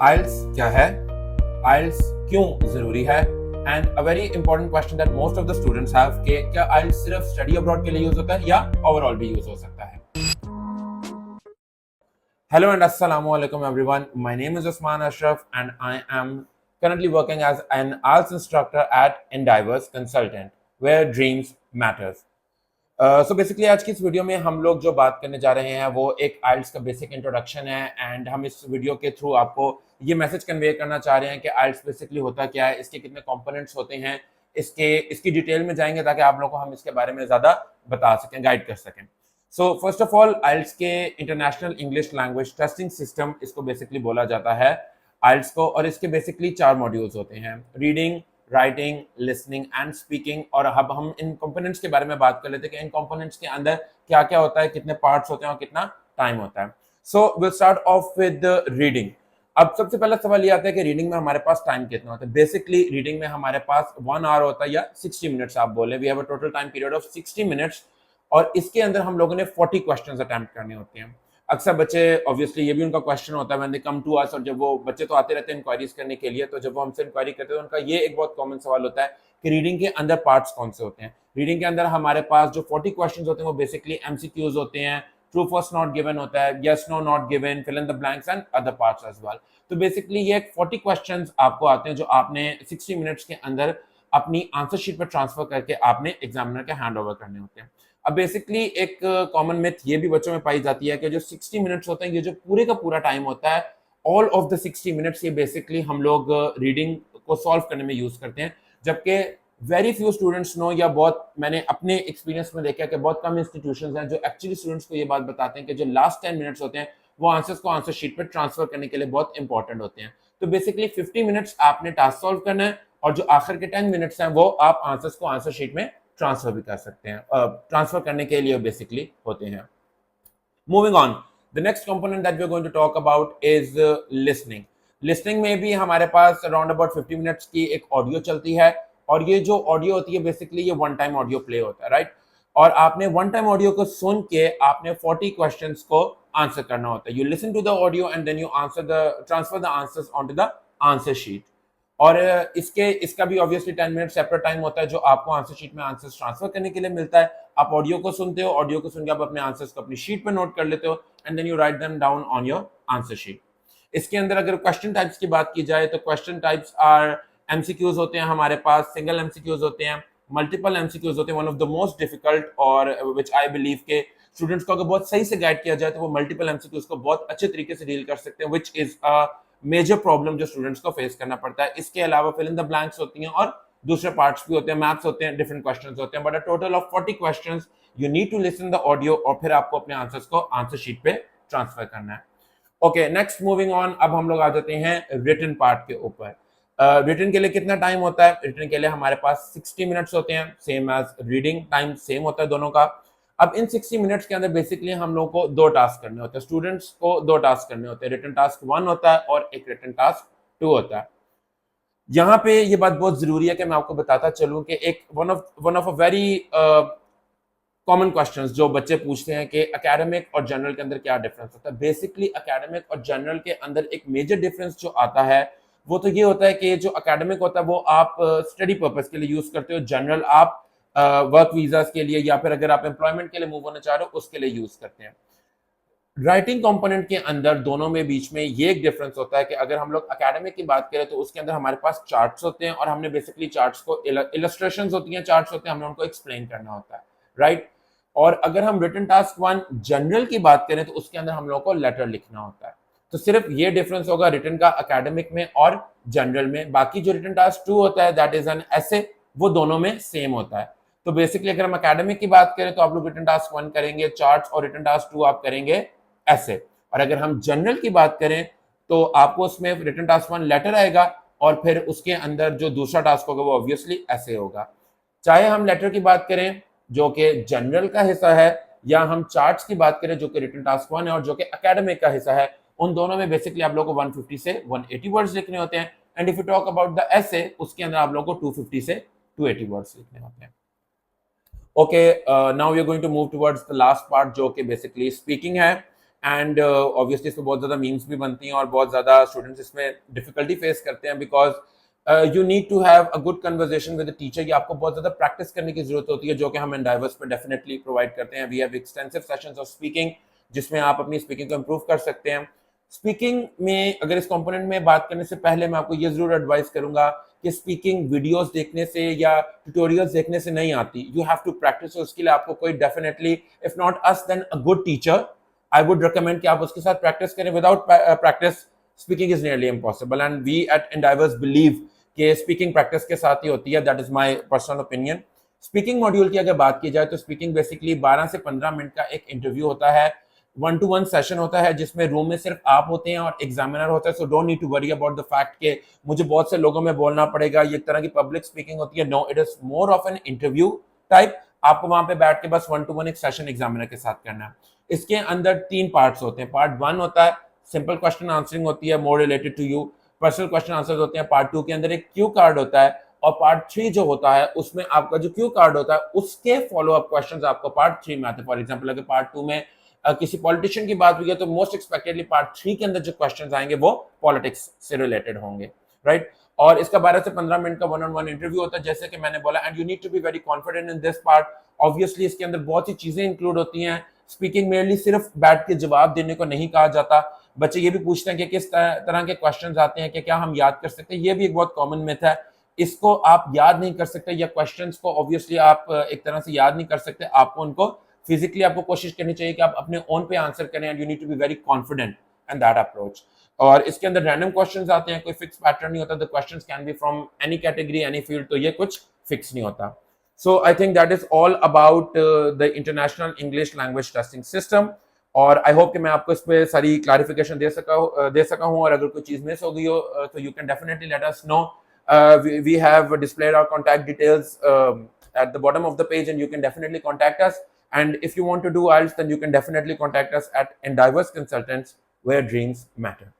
आइल्स क्या है, आइल्स क्यों जरूरी है, and a very important question that most of the students have कि क्या आइल्स सिर्फ स्टडी अब्रॉड के लिए यूज होता है या ओवरऑल भी यूज हो सकता है। Hello and assalamu alaikum everyone. My name is Usman Ashraf and I am currently working as an IELTS instructor at Endeavors Consultant where dreams matters. So basically आज की इस वीडियो में हम लोग जो बात करने जा रहे हैं वो एक आइल्स का बेसिक इंट्रोडक्शन है एंड हम इस वीडियो के थ्रू आपको ये मैसेज कन्वे करना चाह रहे हैं कि आइल्स बेसिकली होता क्या है, इसके कितने कंपोनेंट्स होते हैं, इसकी डिटेल में जाएंगे ताकि आप लोगों को हम इसके बारे में ज़्यादा बता सकें, गाइड कर सकें। सो फर्स्ट ऑफ ऑल आइल्स के international English language testing system इसको बेसिकली बोला जाता है आइल्स को, और इसके बेसिकली 4 मॉड्यूल्स होते हैं, reading, writing, listening and speaking. और अब हम इन कंपोनेंट्स के बारे में बात कर लेते हैं कि इन कंपोनेंट्स के अंदर क्या क्या होता है, कितने पार्ट्स होते हैं और कितना टाइम होता है। So will start of with reading. अब सबसे पहला सवाल ये आता है कि रीडिंग में हमारे पास टाइम कितना होता है। बेसिकली रीडिंग में हमारे पास 1 आवर होता है या 60 मिनट्स आप बोले, we have a total time period of 60 minutes, और इसके अंदर हम लोगों ने 40 क्वेश्चंस अटेम्प्ट करने होते हैं। अक्सर बच्चे ऑब्वियसली ये भी उनका क्वेश्चन होता है when they come to us, और जब वो बच्चे तो आते रहते हैं इंक्वायरीज करने के लिए, तो जब वो हमसे इंक्वायरी करते हैं तो उनका ये एक बहुत कॉमन सवाल होता है कि रीडिंग के अंदर पार्ट्स कौन से होते हैं। रीडिंग के अंदर हमारे पास जो 40 क्वेश्चंस होते हैं वो बेसिकली एमसीक्यूज होते हैं, ट्रू फॉल्स नॉट गिवन होता है, yes no not given, fill in the blanks and other parts as well. तो बेसिकली ये 40 क्वेश्चंस आपको आते हैं जो आपने 60 मिनट्स के अंदर अपनी आंसर शीट पर ट्रांसफर करके आपने एग्जामिनर के हैंड ओवर करने होते हैं। अब बेसिकली एक कॉमन मिथ ये भी बच्चों में पाई जाती है कि जो 60 मिनट्स होते हैं, ये जो पूरे का पूरा टाइम होता है, ऑल ऑफ द 60 मिनट्स ये बेसिकली हम लोग रीडिंग को सॉल्व करने में यूज करते हैं, जबकि वेरी फ्यू स्टूडेंट्स नो, या बहुत मैंने अपने एक्सपीरियंस में देखा कि बहुत कम इंस्टीट्यूशंस हैं जो एक्चुअली स्टूडेंट्स को ये बात बताते हैं कि जो लास्ट 10 मिनट्स होते हैं वो आंसर्स को आंसर शीट पर ट्रांसफर करने के लिए बहुत इंपॉर्टेंट होते हैं। तो बेसिकली 50 मिनट्स आपने टास्क सॉल्व करना है, और जो आखिर के 10 मिनट्स हैं वो आप आंसर्स को आंसर शीट में ट्रांसफर भी कर सकते हैं, ट्रांसफर करने के लिए बेसिकली होते हैं। Moving on, the next component that we are going to talk about is listening. Listening में भी हमारे पास अराउंड अबाउट 50 मिनट्स की एक ऑडियो चलती है, और ये जो ऑडियो होती है बेसिकली ये वन टाइम ऑडियो प्ले होता है, राइट। और आपने वन टाइम ऑडियो को सुन के आपने 40 क्वेश्चंस को आंसर करना होता है। You listen to the audio and then you answer the transfer the answers on to the answer sheet. और इसका भी ऑब्वियसली 10 मिनट सेपरेट टाइम होता है जो आपको आंसर शीट में आंसर्स ट्रांसफर करने के लिए मिलता है। आप ऑडियो को सुनते हो, ऑडियो को सुन के आप अपने आंसर्स को अपनी शीट पे नोट कर लेते हो and then you write them down on your answer sheet. इसके अंदर अगर क्वेश्चन टाइप्स की बात की जाए तो क्वेश्चन टाइप्स आर एमसीक्यूज होते हैं हमारे पास, सिंगल एमसीक्यूज होते हैं, मल्टीपल एमसीक्यूज होते हैं। One of the most difficult और विच आई बिलीव के स्टूडेंट्स को अगर बहुत सही से गाइड किया जाए तो वो मल्टीपल एमसीक्यूज को बहुत अच्छे तरीके से डील कर सकते हैं, which is a major problem जो स्टूडेंट्स को फेस करना पड़ता है। इसके अलावा फिल इन द ब्लैंक्स होती हैं और दूसरे पार्ट्स भी होते हैं, मैथ्स होते हैं, डिफरेंट क्वेश्चंस होते हैं, but a total of 40 questions you need to listen the audio और फिर आपको अपने आंसर्स को आंसर शीट पे ट्रांसफर करना है। ओके, नेक्स्ट मूविंग ऑन, अब हम लोग आ जाते हैं रिटन पार्ट के ऊपर। रिटन के लिए कितना टाइम होता है? रिटन के लिए हमारे पास 60 मिनट्स होते हैं, same as reading time, same होता है दोनों का। अब इन 60 मिनट्स के अंदर बेसिकली हम लोग को 2 टास्क करने होते हैं, स्टूडेंट्स को 2 टास्क करने होते हैं। रिटन टास्क 1 होता है और एक रिटन टास्क 2 होता है। यहाँ पे ये बात बहुत जरूरी है कि मैं आपको बताता चलूं कि एक one of a very common questions जो बच्चे पूछते हैं कि एकेडमिक और जनरल के अंदर क्या डिफरेंस होता है। बेसिकली एकेडमिक और जनरल के अंदर एक मेजर डिफरेंस जो आता है वो तो ये होता है कि जो एकेडमिक होता है वो आप स्टडी पर्पस के लिए यूज करते हो, जनरल आप वर्क वीजास के लिए या फिर अगर आप एम्प्लॉयमेंट के लिए मूव होना चाह रहे हो उसके लिए यूज करते हैं। राइटिंग कंपोनेंट के अंदर दोनों में बीच में ये एक डिफरेंस होता है कि अगर हम लोग एकेडमिक की बात करें तो उसके अंदर हमारे पास चार्ट्स होते हैं और हमने बेसिकली चार्ट्स को इलस्ट्रेशंस होती हैं, चार्ट्स होते हैं, हमने उनको एक्सप्लेन करना होता है, राइट। और अगर हम रिटन टास्क 1 जनरल की बात करें तो उसके अंदर हम लोग को लेटर लिखना होता है। तो सिर्फ ये डिफरेंस होगा रिटन का एकेडमिक में और जनरल में। बाकी जो रिटन टास्क 2 होता है दैट इज एन एसे, वो दोनों में सेम होता है। तो बेसिकली अगर हम एकेडमिक की बात करें तो आप लोग रिटन टास्क 1 करेंगे चार्ट्स और रिटन टास्क 2 आप करेंगे ऐसे। और अगर हम जनरल की बात करें तो आपको उसमें रिटन टास्क 1 लेटर आएगा और फिर उसके अंदर जो दूसरा टास्क होगा वो ऑब्वियसली ऐसे होगा। चाहे हम लेटर की बात करें जो कि जनरल का हिस्सा है या हम चार्ट्स की बात करें जो कि रिटन टास्क 1 है और जो कि एकेडमिक का हिस्सा है, उन दोनों में बेसिकली आप लोगों को 150 से 180 वर्ड्स लिखने होते हैं। And if you talk about the essay, उसके अंदर आप लोगों को 250 से 280 वर्ड्स लिखने होते हैं। Okay, now we are going to move towards the last part जो कि बेसिकली स्पीकिंग है। एंड ऑब्वियसली इसमें बहुत ज़्यादा मीम्स भी बनती हैं और बहुत ज़्यादा स्टूडेंट्स इसमें डिफिकल्टी फेस करते हैं, because you need to have a good conversation with the teacher. कि आपको बहुत ज़्यादा प्रैक्टिस करने की जरूरत होती है, जो कि हम एंडाइवर्स पे डेफिनेटली प्रोवाइड करते हैं। We have extensive sessions of speaking, जिसमें आप अपनी स्पीकिंग को इम्प्रूव कर सकते हैं। स्पीकिंग में अगर इस कंपोनेंट में बात करने से पहले मैं आपको ये जरूर एडवाइस करूंगा कि स्पीकिंग वीडियोस देखने से या ट्यूटोरियल्स देखने से नहीं आती। You have to practice. उसके लिए आपको कोई definitely, if not us then a good teacher, I would recommend कि आप उसके साथ प्रैक्टिस करें। Without practice speaking is nearly impossible, and we at Endivers believe कि स्पीकिंग प्रैक्टिस के साथ ही होती है। That is my personal opinion. Speaking module की अगर बात की जाए तो स्पीकिंग बेसिकली 12 से 15 मिनट का एक इंटरव्यू होता है, 1-to-1 सेशन होता है, जिसमें रूम में सिर्फ आप होते हैं और एग्जामिनर होता है। So don't need to worry about the fact कि मुझे बहुत से लोगों में बोलना पड़ेगा, ये एक तरह की पब्लिक स्पीकिंग होती है। No, it is more of an interview type. आपको वहां पे बैठ के बस 1-to-1 एक सेशन एग्जामिनर के साथ करना है। इसके अंदर 3 पार्ट्स होते हैं। पार्ट 1 होता है सिंपल क्वेश्चन आंसरिंग होती है, more related to you, personal question answer होते हैं। पार्ट 2 के अंदर एक क्यू कार्ड होता है, और पार्ट 3 जो होता है उसमें आपका जो क्यू कार्ड होता है उसके फॉलो अप क्वेश्चंस आपको पार्ट 3 में आते हैं। फॉर एग्जांपल अगर पार्ट 2 में किसी पॉलिटिशियन की बात हुई है, तो मोस्ट एक्सपेक्टेडली पार्ट 3 के अंदर जो क्वेश्चंस आएंगे वो पॉलिटिक्स से रिलेटेड होंगे, राइट। और इसका 12 से 15 मिनट का 1-on-1 इंटरव्यू होता है, जैसे कि मैंने बोला, and you need to be very confident in this part. Obviously इसके अंदर बहुत सी चीजें इंक्लूड होती हैं। स्पीकिंग मेनली सिर्फ बैठ के जवाब देने को नहीं कहा जाता। बच्चे ये भी पूछते हैं कि किस तरह के क्वेश्चंस आते हैं, कि क्या हम याद कर सकते हैं। ये भी एक बहुत कॉमन मिथ है। इसको आप याद नहीं कर सकते, या क्वेश्चंस को ऑब्वियसली आप एक तरह से याद नहीं कर सकते। आपको उनको फिजिकली आपको कोशिश करनी चाहिए कि आप अपने ओन पे आंसर करें, and you need to be very confident in that approach. और इसके अंदर रैंडम क्वेश्चंस आते हैं, कोई फिक्स पैटर्न नहीं होता। The questions can be from any category, any field, तो ये कुछ फिक्स नहीं होता। So I think that is all about the international English language testing system. और आई होप कि मैं आपको इस पर सारी क्लैरिफिकेशन दे सका हूँ। और अगर कोई चीज मिस हो गई हो तो you can definitely let us know. We have displayed our contact details at the bottom of the page, and you can definitely contact us. And if you want to do IELTS, then you can definitely contact us at Endeavours Consultants, where dreams matter.